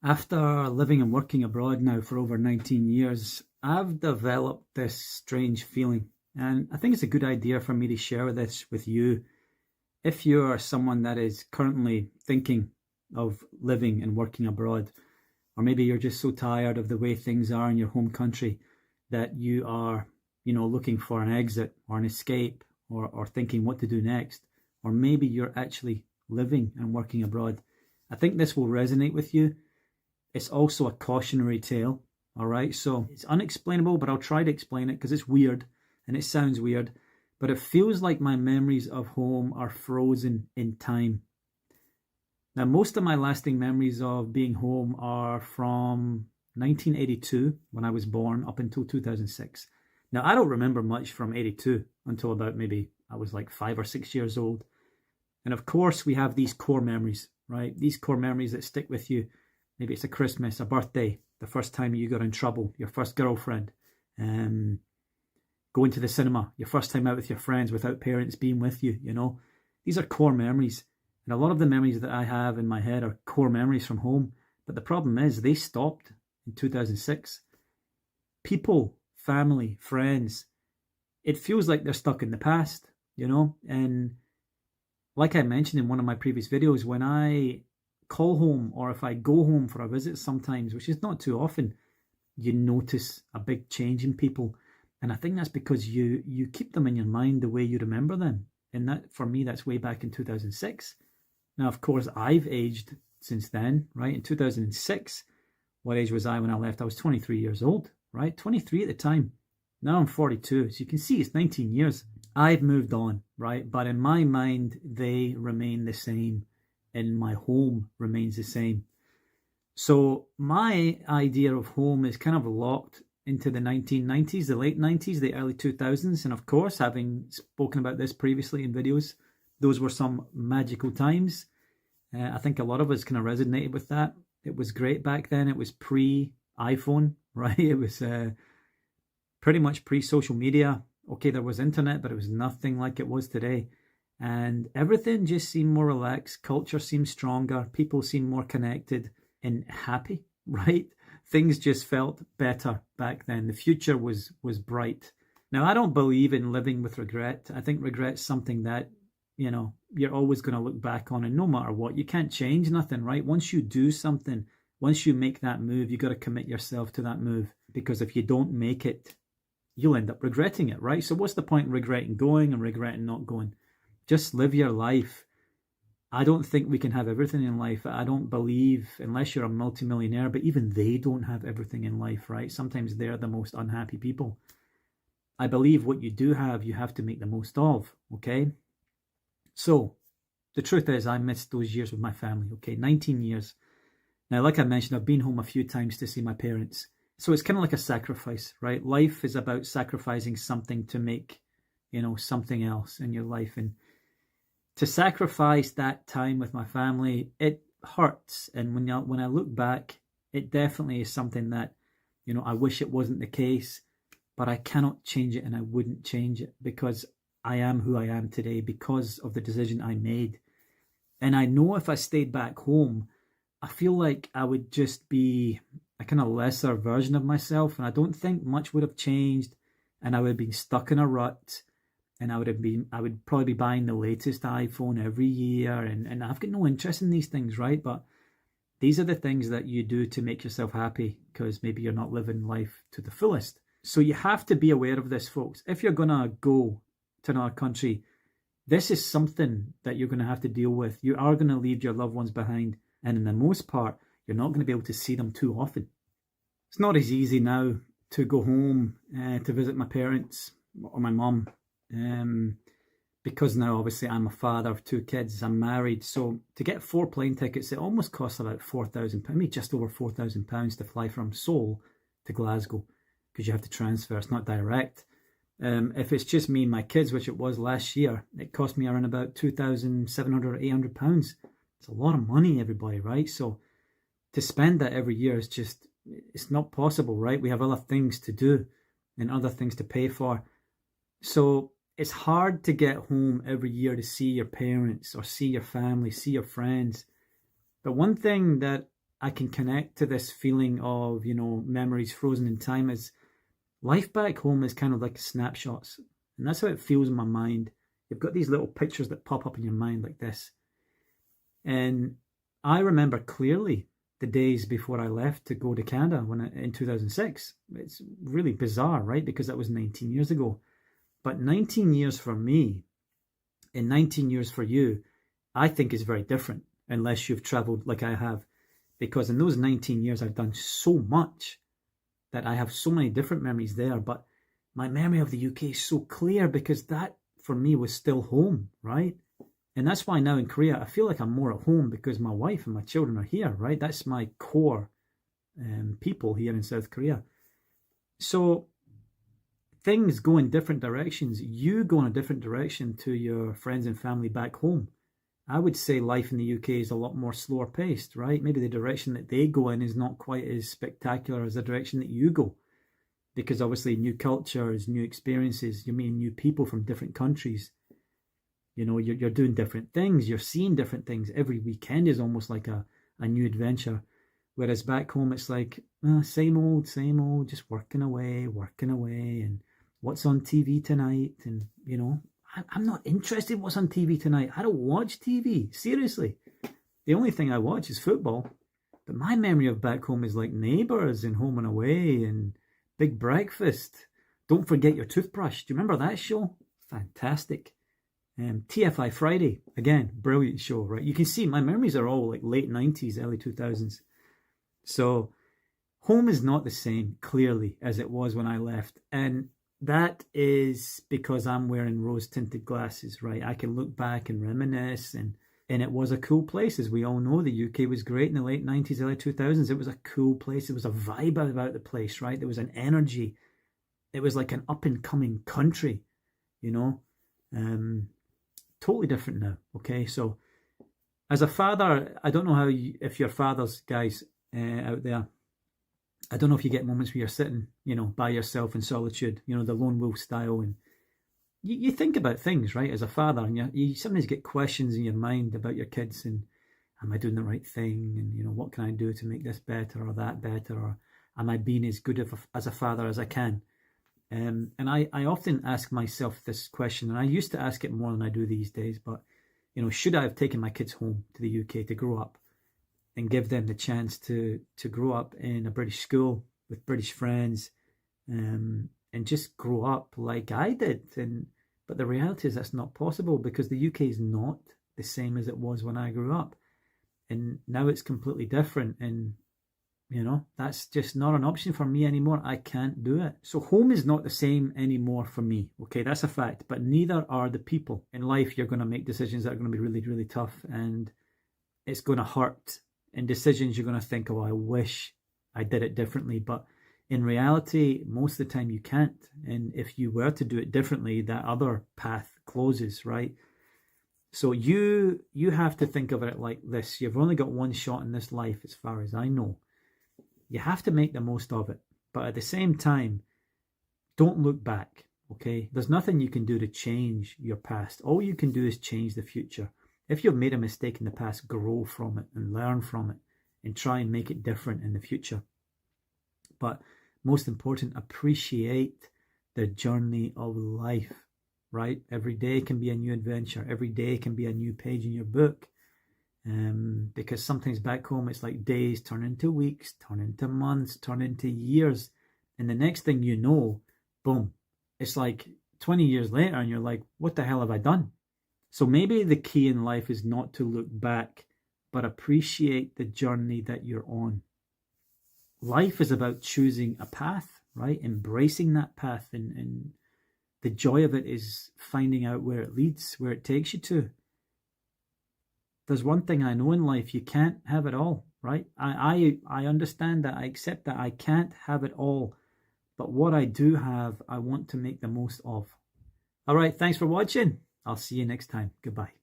After living and working abroad now for over 19 years, I've developed this strange feeling, and I think it's a good idea for me to share this with you. If you're someone that is currently thinking of living and working abroad, or maybe you're just so tired of the way things are in your home country that you are, looking for an exit or an escape or thinking what to do next, or maybe you're actually living and working abroad, I think this will resonate with you. It's also a cautionary tale, all right? So it's unexplainable, but I'll try to explain it because it's weird and it sounds weird, but it feels like my memories of home are frozen in time. Now, most of my lasting memories of being home are from 1982, when I was born, up until 2006. Now, I don't remember much from 82 until about maybe I was like 5 or 6 years old. And of course, we have these core memories, right? These core memories that stick with you. Maybe it's a Christmas, a birthday, the first time you got in trouble, your first girlfriend, going to the cinema, your first time out with your friends without parents being with you. These are core memories. And a lot of the memories that I have in my head are core memories from home. But the problem is they stopped in 2006. People, family, friends, it feels like they're stuck in the past. And like I mentioned in one of my previous videos, when I call home or if I go home for a visit sometimes, which is not too often, you notice a big change in people. And I think that's because you keep them in your mind the way you remember them. And that, for me, that's way back in 2006. Now, of course, I've aged since then, right? In 2006, what age was I when I left? I was 23 years old, right? 23 at the time. Now I'm 42. So you can see it's 19 years. I've moved on, right? But in my mind, they remain the same. And my home remains the same. So my idea of home is kind of locked into the 1990s, the late 90s, the early 2000s. And of course, having spoken about this previously in videos, those were some magical times. I think a lot of us kind of resonated with that. It was great back then. It was pre-iPhone, right? It was pretty much pre-social media. Okay, there was internet, but it was nothing like it was today. And everything just seemed more relaxed. Culture seemed stronger. People seemed more connected and happy, right? Things just felt better back then. The future was bright. Now, I don't believe in living with regret. I think regret's something that, you're always going to look back on, and no matter what, you can't change nothing, right? Once you do something, once you make that move, you got to commit yourself to that move, because if you don't make it, you'll end up regretting it, right? So what's the point in regretting going and regretting not going? Just live your life. I don't think we can have everything in life. I don't believe, unless you're a multimillionaire, but even they don't have everything in life, right? Sometimes they're the most unhappy people. I believe what you do have, you have to make the most of, okay? So the truth is, I missed those years with my family, okay? 19 years. Now, like I mentioned, I've been home a few times to see my parents. So it's kind of like a sacrifice, right? Life is about sacrificing something to make, something else in your life. And to sacrifice that time with my family, it hurts. And when I look back, it definitely is something that, I wish it wasn't the case, but I cannot change it, and I wouldn't change it, because I am who I am today because of the decision I made. And I know if I stayed back home, I feel like I would just be a kind of lesser version of myself. And I don't think much would have changed. And I would have been stuck in a rut. And I would probably be buying the latest iPhone every year. And I've got no interest in these things, right? But these are the things that you do to make yourself happy, because maybe you're not living life to the fullest. So you have to be aware of this, folks. If you're going to go to another country, this is something that you're going to have to deal with. You are going to leave your loved ones behind. And in the most part, you're not going to be able to see them too often. It's not as easy now to go home to visit my parents or my mum. Because now, obviously, I'm a father of 2 kids. I'm married. So to get 4 plane tickets, it almost costs about £4,000, maybe just over £4,000 to fly from Seoul to Glasgow, because you have to transfer. It's not direct. If it's just me and my kids, which it was last year, it cost me around about £2,700 or £800. It's a lot of money, everybody, right? So to spend that every year is just, it's not possible, right? We have other things to do and other things to pay for. So it's hard to get home every year to see your parents or see your family, see your friends. But one thing that I can connect to this feeling of, memories frozen in time, is life back home is kind of like snapshots. And that's how it feels in my mind. You've got these little pictures that pop up in your mind like this. And I remember clearly the days before I left to go to Canada in 2006. It's really bizarre, right? Because that was 19 years ago. But 19 years for me and 19 years for you, I think is very different unless you've traveled like I have. Because in those 19 years, I've done so much that I have so many different memories there. But my memory of the UK is so clear because that for me was still home, right? And that's why now in Korea, I feel like I'm more at home because my wife and my children are here, right? That's my core people here in South Korea. So things go in different directions. You go in a different direction to your friends and family back home. I would say life in the UK is a lot more slower paced, right? Maybe the direction that they go in is not quite as spectacular as the direction that you go. Because obviously new cultures, new experiences, you're meeting new people from different countries. You're doing different things. You're seeing different things. Every weekend is almost like a new adventure. Whereas back home, it's like, same old, just working away. And what's on TV tonight? And, I'm not interested in what's on TV tonight. I don't watch TV. Seriously. The only thing I watch is football. But my memory of back home is like Neighbours and Home and Away and Big Breakfast. Don't Forget Your Toothbrush. Do you remember that show? Fantastic. TFI Friday, again, brilliant show, right? You can see my memories are all like late 90s, early 2000s. So home is not the same, clearly, as it was when I left. And that is because I'm wearing rose-tinted glasses, right? I can look back and reminisce, and it was a cool place. As we all know, the UK was great in the late 90s, early 2000s. It was a cool place. There was a vibe about the place, right? There was an energy. It was like an up-and-coming country, Totally different now, okay? So as a father, I don't know if you're fathers, guys, out there, I don't know if you get moments where you're sitting, by yourself in solitude, the lone wolf style, and you think about things, right, as a father, and you sometimes get questions in your mind about your kids, and am I doing the right thing, and, what can I do to make this better or that better, or am I being as good as a father as I can? And I often ask myself this question, and I used to ask it more than I do these days, but, should I have taken my kids home to the UK to grow up and give them the chance to grow up in a British school with British friends, and just grow up like I did? But the reality is that's not possible because the UK is not the same as it was when I grew up. And now it's completely different. And that's just not an option for me anymore. I can't do it. So home is not the same anymore for me. Okay, that's a fact. But neither are the people. In life, you're going to make decisions that are going to be really, really tough. And it's going to hurt. And decisions you're going to think, oh, I wish I did it differently. But in reality, most of the time you can't. And if you were to do it differently, that other path closes, right? So you have to think of it like this. You've only got one shot in this life, as far as I know. You have to make the most of it. But at the same time, don't look back, okay? There's nothing you can do to change your past. All you can do is change the future. If you've made a mistake in the past, grow from it and learn from it and try and make it different in the future. But most important, appreciate the journey of life, right? Every day can be a new adventure. Every day can be a new page in your book. Because sometimes back home it's like days turn into weeks, turn into months, turn into years, and the next thing you know, boom, it's like 20 years later and you're like, what the hell have I done? So maybe the key in life is not to look back, but appreciate the journey that you're on. Life is about choosing a path, right? Embracing that path, and the joy of it is finding out where it leads, where it takes you to. There's one thing I know in life, you can't have it all, right? I understand that, I accept that I can't have it all, but what I do have, I want to make the most of. All right, thanks for watching. I'll see you next time. Goodbye.